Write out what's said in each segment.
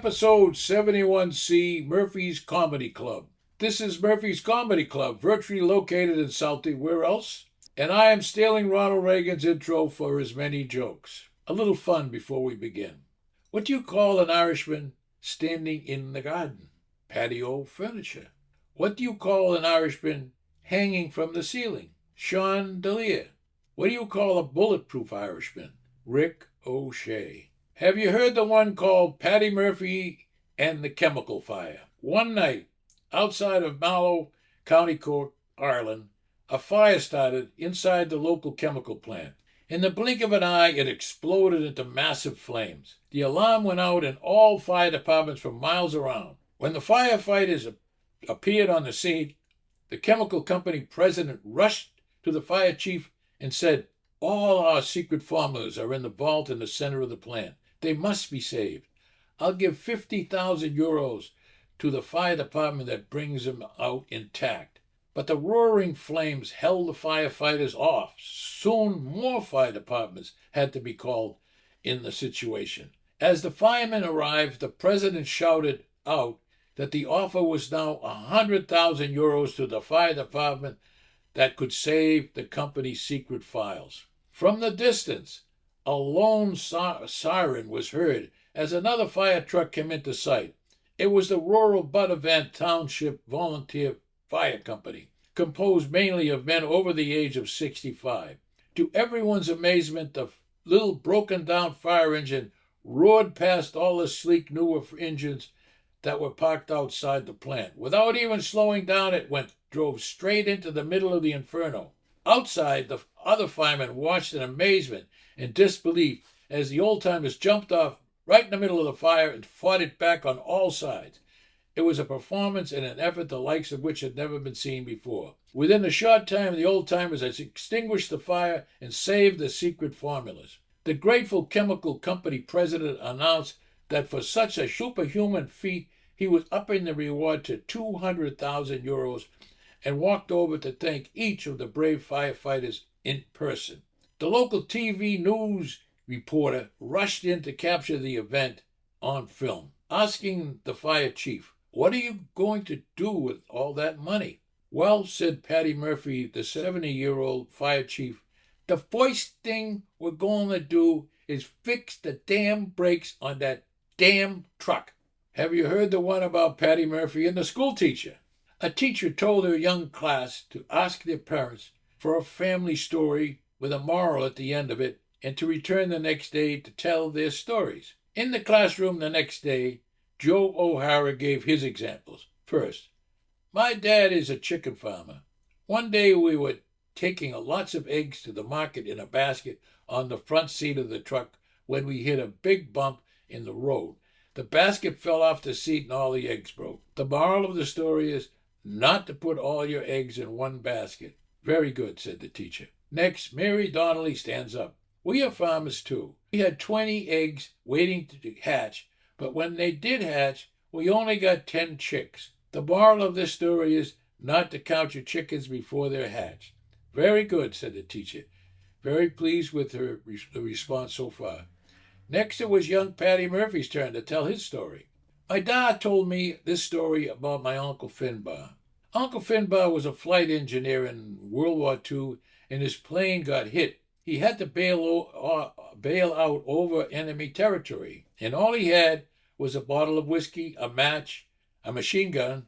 Episode 71C, Murphy's Comedy Club. This is Murphy's Comedy Club, virtually located in Southie, where else? And I am stealing Ronald Reagan's intro for his many jokes. A little fun before we begin. What do you call an Irishman standing in the garden? Patio furniture. What do you call an Irishman hanging from the ceiling? Chandelier. What do you call a bulletproof Irishman? Rick O'Shea. Have you heard the one called Paddy Murphy and the Chemical Fire? One night, outside of Mallow, County Cork, Ireland, a fire started inside the local chemical plant. In the blink of an eye, it exploded into massive flames. The alarm went out in all fire departments for miles around. When the firefighters appeared on the scene, the chemical company president rushed to the fire chief and said, "All our secret formulas are in the vault in the center of the plant. They must be saved. I'll give 50,000 euros to the fire department that brings them out intact." But the roaring flames held the firefighters off. Soon more fire departments had to be called in the situation. As the firemen arrived, the president shouted out that the offer was now 100,000 euros to the fire department that could save the company's secret files. From the distance, a lone siren was heard as another fire truck came into sight. It was the rural Buttevant Township Volunteer Fire Company, composed mainly of men over the age of 65. To everyone's amazement, the little broken-down fire engine roared past all the sleek newer engines that were parked outside the plant. Without even slowing down, it drove straight into the middle of the inferno. Outside, the other firemen watched in amazement and disbelief as the old-timers jumped off right in the middle of the fire and fought it back on all sides. It was a performance and an effort the likes of which had never been seen before. Within a short time, the old-timers had extinguished the fire and saved the secret formulas. The grateful chemical company president announced that for such a superhuman feat, he was upping the reward to 200,000 euros and walked over to thank each of the brave firefighters in person. The local TV news reporter rushed in to capture the event on film, asking the fire chief, "What are you going to do with all that money?" "Well," said Paddy Murphy, the 70-year-old fire chief, "the first thing we're going to do is fix the damn brakes on that damn truck." Have you heard the one about Paddy Murphy and the school teacher? A teacher told her young class to ask their parents for a family story with a moral at the end of it and to return the next day to tell their stories. In the classroom the next day, Joe O'Hara gave his examples. First, "My dad is a chicken farmer. One day we were taking lots of eggs to the market in a basket on the front seat of the truck when we hit a big bump in the road. The basket fell off the seat and all the eggs broke. The moral of the story is not to put all your eggs in one basket." "Very good," said the teacher. Next, Mary Donnelly stands up. "We are farmers too. We had 20 eggs waiting to hatch, but when they did hatch, we only got 10 chicks. The moral of this story is not to count your chickens before they're hatched." "Very good," said the teacher, very pleased with the response so far. Next, it was young Paddy Murphy's turn to tell his story. "My dad told me this story about my Uncle Finbar. Uncle Finbar was a flight engineer in World War II, and his plane got hit. He had to bail out over enemy territory, and all he had was a bottle of whiskey, a match, a machine gun,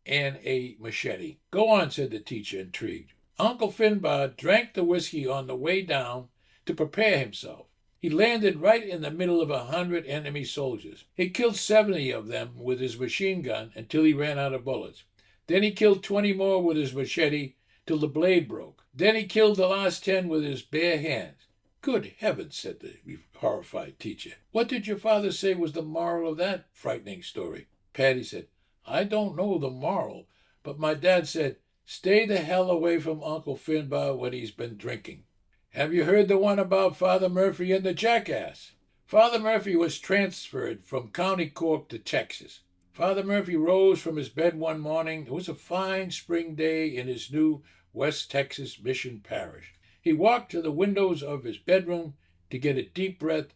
and a machete." "Go on," said the teacher, intrigued. "Uncle Finbar drank the whiskey on the way down to prepare himself. He landed right in the middle of 100 enemy soldiers. He killed 70 of them with his machine gun until he ran out of bullets. Then he killed 20 more with his machete till the blade broke. Then he killed the last 10 with his bare hands." "Good heavens," said the horrified teacher. "What did your father say was the moral of that frightening story?" Paddy said, "I don't know the moral, but my dad said, 'Stay the hell away from Uncle Finbar when he's been drinking.'" Have you heard the one about Father Murphy and the jackass? Father Murphy was transferred from County Cork to Texas. Father Murphy rose from his bed one morning. It was a fine spring day in his new West Texas Mission Parish. He walked to the windows of his bedroom to get a deep breath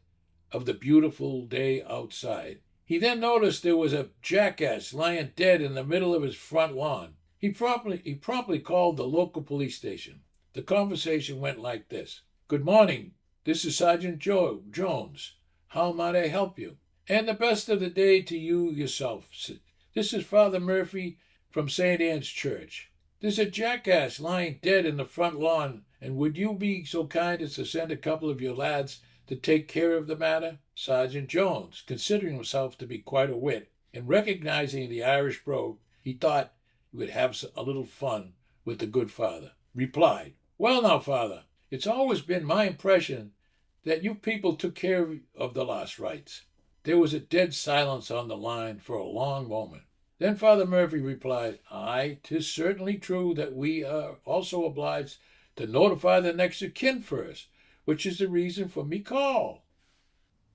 of the beautiful day outside. He then noticed there was a jackass lying dead in the middle of his front lawn. He promptly called the local police station. The conversation went like this. Good morning. This is Sergeant Joe Jones. How might I help you? And the best of the day to you yourself. This is Father Murphy from St. Anne's Church. There's a jackass lying dead in the front lawn, and would you be so kind as to send a couple of your lads to take care of the matter? Sergeant Jones, considering himself to be quite a wit, and recognizing the Irish brogue, he thought he would have a little fun with the good father, replied, Well now, Father, it's always been my impression that you people took care of the lost rights. There was a dead silence on the line for a long moment. Then Father Murphy replied, Aye, 'tis certainly true that we are also obliged to notify the next of kin first, which is the reason for me call.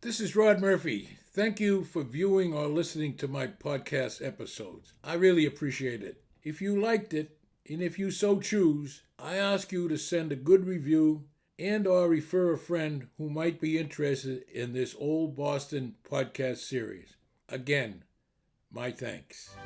This is Rod Murphy. Thank you for viewing or listening to my podcast episodes. I really appreciate it. If you liked it, and if you so choose, I ask you to send a good review and or refer a friend who might be interested in this Old Boston podcast series. Again, my thanks.